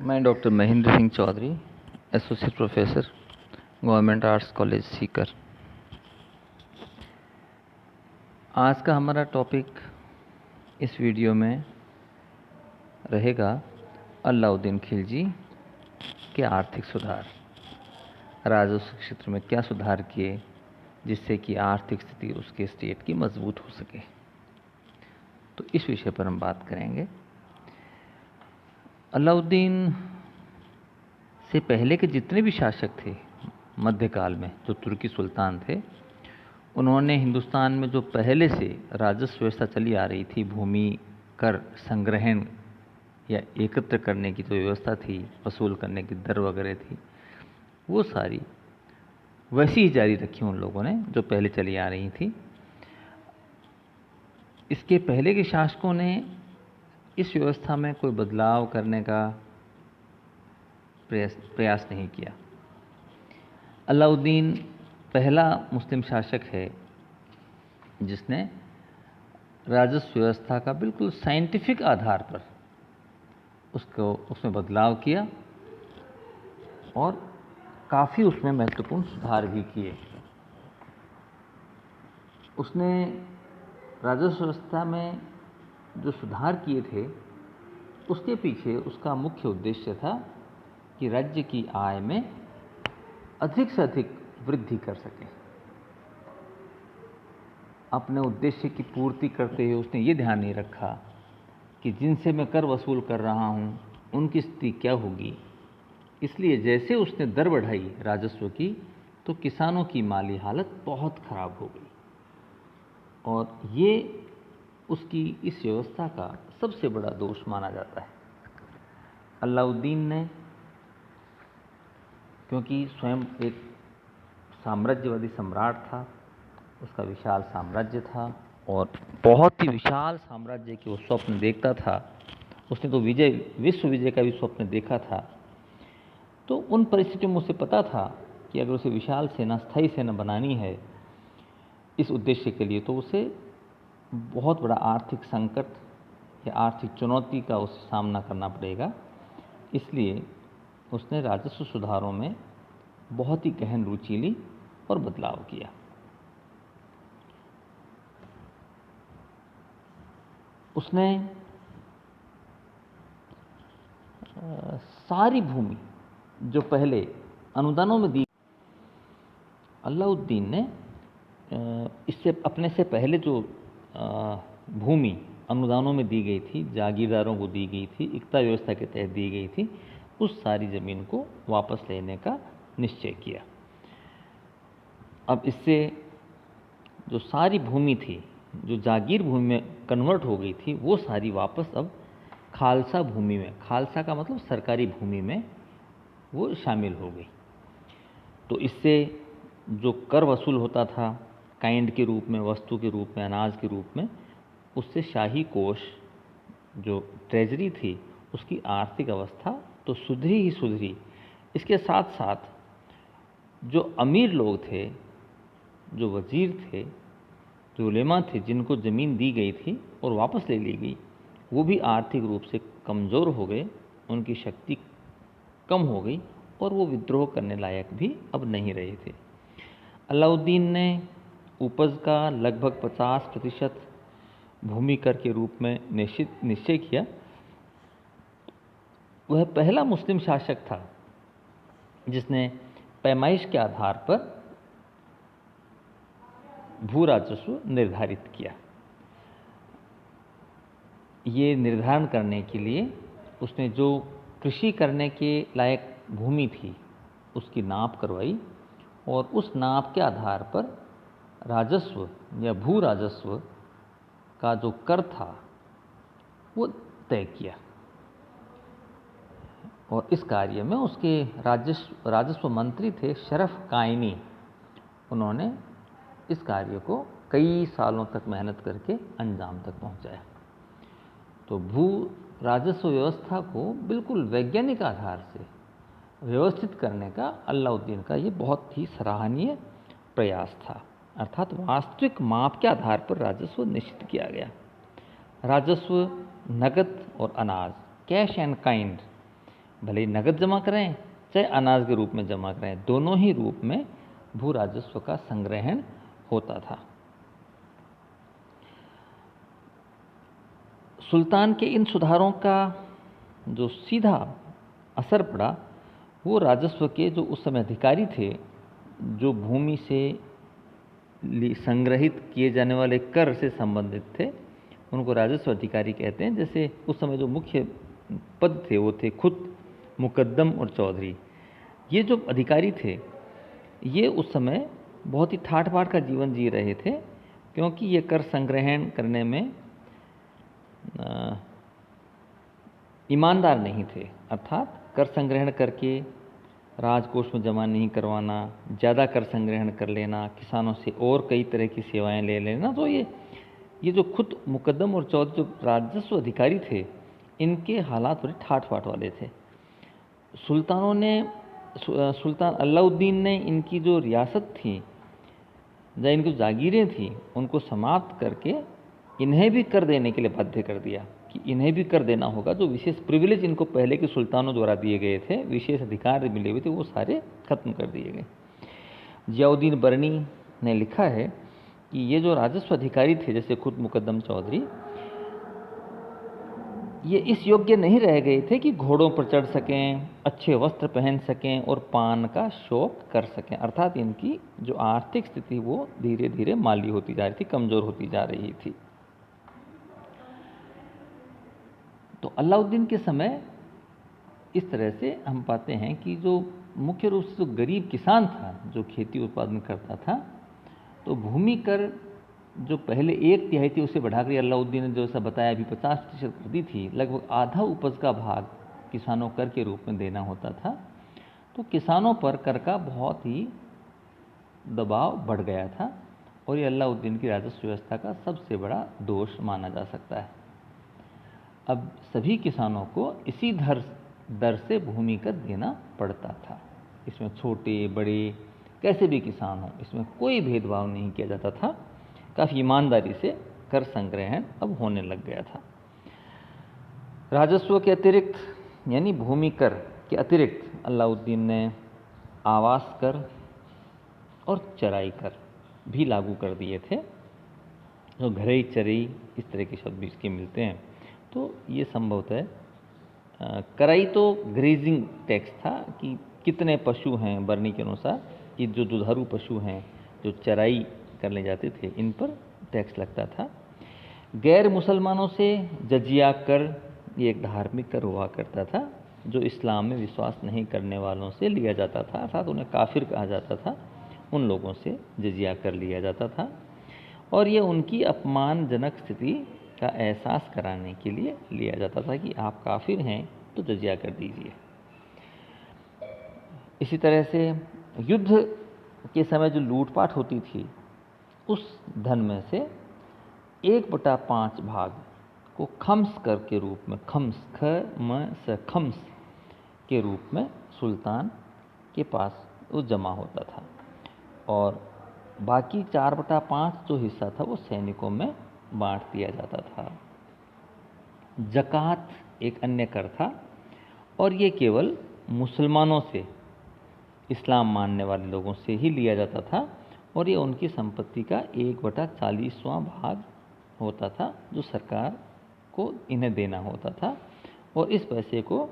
मैं doctor Mahendra Singh Chaudhary, associate professor, government arts college Sikar. आज का हमारा टॉपिक इस वीडियो में रहेगा अलाउद्दीन खिलजी के आर्थिक सुधार। राजस्व क्षेत्र में क्या सुधार किए जिससे कि आर्थिक स्थिति उसके स्टेट की मजबूत हो सके, तो इस विषय पर हम बात करेंगे। अलाउद्दीन से पहले के जितने भी शासक थे मध्यकाल में, जो तुर्की सुल्तान थे, उन्होंने हिंदुस्तान में जो पहले से राजस्व व्यवस्था चली आ रही थी, भूमि कर संग्रहण या एकत्र करने की जो व्यवस्था थी, वसूल करने की दर वगैरह थी, वो सारी वैसी ही जारी रखी उन लोगों ने जो पहले चली आ रही थी। इसके पहले के शासकों ने इस व्यवस्था में कोई बदलाव करने का प्रयास नहीं किया। अलाउद्दीन पहला मुस्लिम शासक है जिसने राजस्व व्यवस्था का बिल्कुल साइंटिफिक आधार पर उसमें बदलाव किया और काफ़ी उसमें महत्वपूर्ण सुधार भी किए। उसने राजस्व व्यवस्था में जो सुधार किए थे, उसके पीछे उसका मुख्य उद्देश्य था कि राज्य की आय में अधिक से अधिक वृद्धि कर सके। अपने उद्देश्य की पूर्ति करते हुए उसने ये ध्यान नहीं रखा कि जिनसे मैं कर वसूल कर रहा हूँ उनकी स्थिति क्या होगी। इसलिए जैसे उसने दर बढ़ाई राजस्व की, तो किसानों की माली हालत बहुत खराब हो गई और ये उसकी इस व्यवस्था का सबसे बड़ा दोष माना जाता है। अलाउद्दीन ने, क्योंकि स्वयं एक साम्राज्यवादी सम्राट था, उसका विशाल साम्राज्य था और बहुत ही विशाल साम्राज्य के वो स्वप्न देखता था। उसने तो विश्व विजय का भी स्वप्न देखा था। तो उन परिस्थितियों में उसे पता था कि अगर उसे विशाल सेना, स्थायी सेना बनानी है इस उद्देश्य के लिए, तो उसे बहुत बड़ा आर्थिक संकट या आर्थिक चुनौती का उसे सामना करना पड़ेगा। इसलिए उसने राजस्व सुधारों में बहुत ही गहन रुचि ली और बदलाव किया। उसने सारी भूमि जो पहले अनुदानों में दी, अलाउद्दीन ने इससे अपने से पहले जो भूमि अनुदानों में दी गई थी, जागीरदारों को दी गई थी, एकता व्यवस्था के तहत दी गई थी, उस सारी ज़मीन को वापस लेने का निश्चय किया। अब इससे जो सारी भूमि थी, जो जागीर भूमि में कन्वर्ट हो गई थी, वो सारी वापस अब खालसा भूमि में, खालसा का मतलब सरकारी भूमि में, वो शामिल हो गई। तो इससे जो कर वसूल होता था काइंड के रूप में, वस्तु के रूप में, अनाज के रूप में, उससे शाही कोष, जो ट्रेजरी थी, उसकी आर्थिक अवस्था तो सुधरी ही सुधरी। इसके साथ साथ जो अमीर लोग थे, जो वजीर थे, जो उलेमा थे, जिनको ज़मीन दी गई थी और वापस ले ली गई, वो भी आर्थिक रूप से कमज़ोर हो गए, उनकी शक्ति कम हो गई और वो विद्रोह करने लायक भी अब नहीं रहे थे। अलाउद्दीन ने उपज का लगभग 50% भूमि कर के रूप में निश्चय किया। वह पहला मुस्लिम शासक था जिसने पैमाइश के आधार पर भू राजस्व निर्धारित किया। ये निर्धारण करने के लिए उसने जो कृषि करने के लायक भूमि थी उसकी नाप करवाई और उस नाप के आधार पर राजस्व या भू राजस्व का जो कर था वो तय किया। और इस कार्य में उसके राजस्व मंत्री थे शरफ कायनी। उन्होंने इस कार्य को कई सालों तक मेहनत करके अंजाम तक पहुंचाया। तो भू राजस्व व्यवस्था को बिल्कुल वैज्ञानिक आधार से व्यवस्थित करने का अलाउद्दीन का ये बहुत ही सराहनीय प्रयास था। अर्थात वास्तविक माप के आधार पर राजस्व निश्चित किया गया। राजस्व नकद और अनाज, कैश एंड काइंड, भले ही नकद जमा कराएं चाहे अनाज के रूप में जमा कराएं, दोनों ही रूप में भू राजस्व का संग्रहण होता था। सुल्तान के इन सुधारों का जो सीधा असर पड़ा वो राजस्व के जो उस समय अधिकारी थे, जो भूमि से संग्रहित किए जाने वाले कर से संबंधित थे, उनको राजस्व अधिकारी कहते हैं। जैसे उस समय जो मुख्य पद थे वो थे खुद, मुकद्दम और चौधरी। ये जो अधिकारी थे ये उस समय बहुत ही ठाठ बाट का जीवन जी रहे थे, क्योंकि ये कर संग्रहण करने में ईमानदार नहीं थे। अर्थात कर संग्रहण करके राजकोष में जमा नहीं करवाना, ज़्यादा कर संग्रहण कर लेना, किसानों से और कई तरह की सेवाएं ले लेना। तो ये जो खुद मुकद्दम और चौधरी जो राजस्व अधिकारी थे, इनके हालात बड़े ठाठ बाट वाले थे। सुल्तान अलाउद्दीन ने इनकी जो रियासत थी या इनकी जागीरें थी उनको समाप्त करके इन्हें भी कर देने के लिए बाध्य कर दिया कि इन्हें भी कर देना होगा। जो विशेष प्रिविलेज इनको पहले के सुल्तानों द्वारा दिए गए थे, विशेष अधिकार मिले हुए थे, वो सारे खत्म कर दिए गए। जियाउद्दीन बरनी ने लिखा है कि ये जो राजस्व अधिकारी थे, जैसे खुद मुकद्दम चौधरी, ये इस योग्य नहीं रह गए थे कि घोड़ों पर चढ़ सकें, अच्छे वस्त्र पहन सकें और पान का शौक कर सकें। अर्थात इनकी जो आर्थिक स्थिति वो धीरे धीरे माली होती जा रही थी, कमज़ोर होती जा रही थी। तो अलाउद्दीन के समय इस तरह से हम पाते हैं कि जो मुख्य रूप से जो गरीब किसान था, जो खेती उत्पादन करता था, तो भूमि कर जो पहले 1/3 थी उसे बढ़ाकर अलाउद्दीन ने जो ऐसा बताया अभी 50% कर दी थी। लगभग आधा उपज का भाग किसानों कर के रूप में देना होता था। तो किसानों पर कर का बहुत ही दबाव बढ़ गया था और ये अलाउद्दीन की राजस्व व्यवस्था का सबसे बड़ा दोष माना जा सकता है। अब सभी किसानों को इसी दर से भूमि कर देना पड़ता था। इसमें छोटे बड़े कैसे भी किसान हों, इसमें कोई भेदभाव नहीं किया जाता था। काफ़ी ईमानदारी से कर संग्रहण अब होने लग गया था। राजस्व के अतिरिक्त यानी भूमि कर के अतिरिक्त अलाउद्दीन ने आवास कर और चराई कर भी लागू कर दिए थे। जो घरई चरई इस तरह के शब्द भी इसके मिलते हैं। तो ये संभवतः कराई तो ग्रेजिंग टैक्स था कि कितने पशु हैं, बरनी के अनुसार कि जो दुधारू पशु हैं जो चराई करने जाते थे, इन पर टैक्स लगता था। गैर मुसलमानों से जजिया कर, ये एक धार्मिक कर हुआ करता था जो इस्लाम में विश्वास नहीं करने वालों से लिया जाता था, अर्थात उन्हें काफिर कहा जाता था। उन लोगों से जजिया कर लिया जाता था और ये उनकी अपमानजनक स्थिति का एहसास कराने के लिए लिया जाता था कि आप काफिर हैं तो जजिया कर दीजिए। इसी तरह से युद्ध के समय जो लूटपाट होती थी, उस धन में से 1/5 भाग को खम्स कर के रूप में, खम्स के रूप में सुल्तान के पास वो जमा होता था और बाकी 4/5 जो हिस्सा था वो सैनिकों में बांट दिया जाता था। ज़कात एक अन्य कर था और ये केवल मुसलमानों से, इस्लाम मानने वाले लोगों से ही लिया जाता था और ये उनकी संपत्ति का 1/40वां भाग होता था जो सरकार को इन्हें देना होता था और इस पैसे को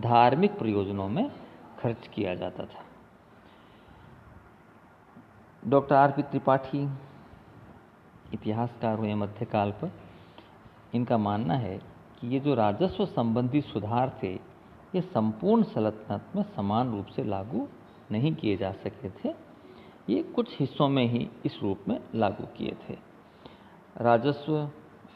धार्मिक प्रयोजनों में खर्च किया जाता था। Doctor RP. त्रिपाठी इतिहासकार हुए मध्यकाल पर, इनका मानना है कि ये जो राजस्व संबंधी सुधार थे ये संपूर्ण सल्तनत में समान रूप से लागू नहीं किए जा सके थे। ये कुछ हिस्सों में ही इस रूप में लागू किए थे। राजस्व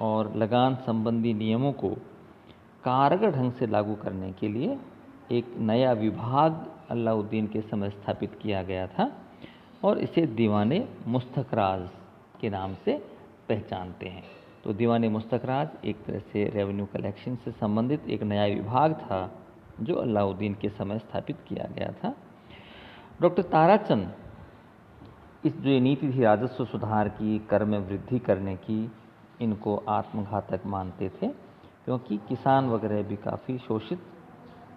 और लगान संबंधी नियमों को कारगर ढंग से लागू करने के लिए एक नया विभाग अलाउद्दीन के समय स्थापित किया गया था और इसे दीवाने मुस्तखराज के नाम से पहचानते हैं। तो दीवाने मुस्तखराज एक तरह से रेवेन्यू कलेक्शन से संबंधित एक नया विभाग था जो अलाउद्दीन के समय स्थापित किया गया था। डॉक्टर ताराचंद इस जो नीति थी राजस्व सुधार की, कर में वृद्धि करने की, इनको आत्मघातक मानते थे क्योंकि किसान वगैरह भी काफ़ी शोषित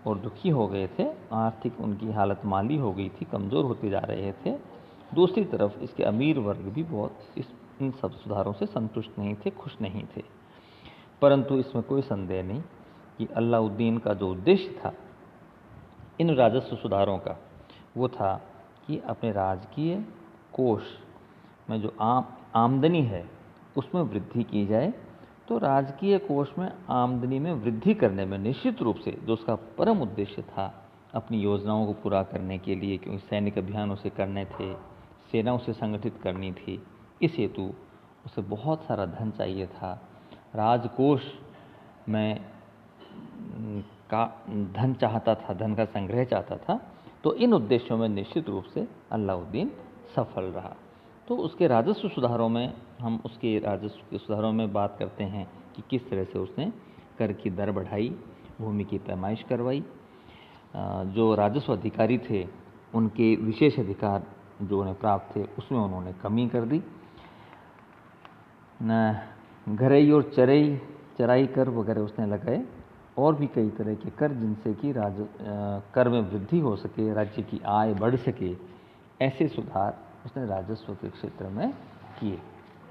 और दुखी हो गए थे, आर्थिक उनकी हालत माली हो गई थी, कमज़ोर होते जा रहे थे। दूसरी तरफ इसके अमीर वर्ग भी बहुत इन सब सुधारों से संतुष्ट नहीं थे, खुश नहीं थे। परंतु इसमें कोई संदेह नहीं कि अलाउद्दीन का जो उद्देश्य था इन राजस्व सुधारों का, वो था कि अपने राजकीय कोष में जो आमदनी है उसमें वृद्धि की जाए। तो राजकीय कोष में आमदनी में वृद्धि करने में निश्चित रूप से जो उसका परम उद्देश्य था, अपनी योजनाओं को पूरा करने के लिए, क्योंकि सैनिक अभियान उसे करने थे, सेना उसे संगठित करनी थी, इस हेतु उसे बहुत सारा धन चाहिए था। राजकोष में का धन चाहता था, धन का संग्रह चाहता था। तो इन उद्देश्यों में निश्चित रूप से अलाउद्दीन सफल रहा। तो उसके राजस्व सुधारों में हम उसके राजस्व के सुधारों में बात करते हैं कि किस तरह से उसने कर की दर बढ़ाई, भूमि की पैमाइश करवाई, जो राजस्व अधिकारी थे उनके विशेष अधिकार जो उन्हें प्राप्त थे उसमें उन्होंने कमी कर दी, घरई और चराई कर वगैरह उसने लगाए, और भी कई तरह के कर जिनसे कि कर में वृद्धि हो सके, राज्य की आय बढ़ सके, ऐसे सुधार उसने राजस्व के क्षेत्र में किए।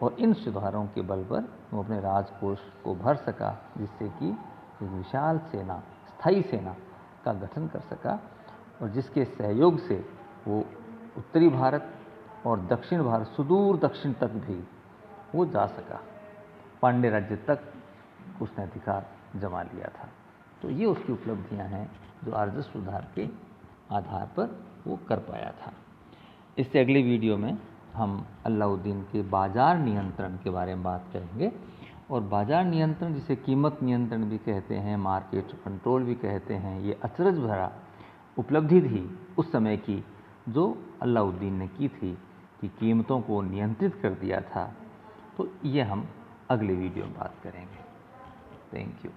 और इन सुधारों के बल पर वो अपने राजकोष को भर सका, जिससे कि एक विशाल सेना, स्थायी सेना का गठन कर सका, और जिसके सहयोग से वो उत्तरी भारत और दक्षिण भारत, सुदूर दक्षिण तक भी वो जा सका। पांड्य राज्य तक उसने अधिकार जमा लिया था। तो ये उसकी उपलब्धियां हैं जो राजस्व सुधार के आधार पर वो कर पाया था। इससे अगली वीडियो में हम अलाउद्दीन के बाजार नियंत्रण के बारे में बात करेंगे। और बाजार नियंत्रण, जिसे कीमत नियंत्रण भी कहते हैं, मार्केट कंट्रोल भी कहते हैं, ये अचरज भरा उपलब्धि थी उस समय की जो अलाउद्दीन ने की थी, कि कीमतों को नियंत्रित कर दिया था। तो ये हम अगले वीडियो में बात करेंगे। Thank you.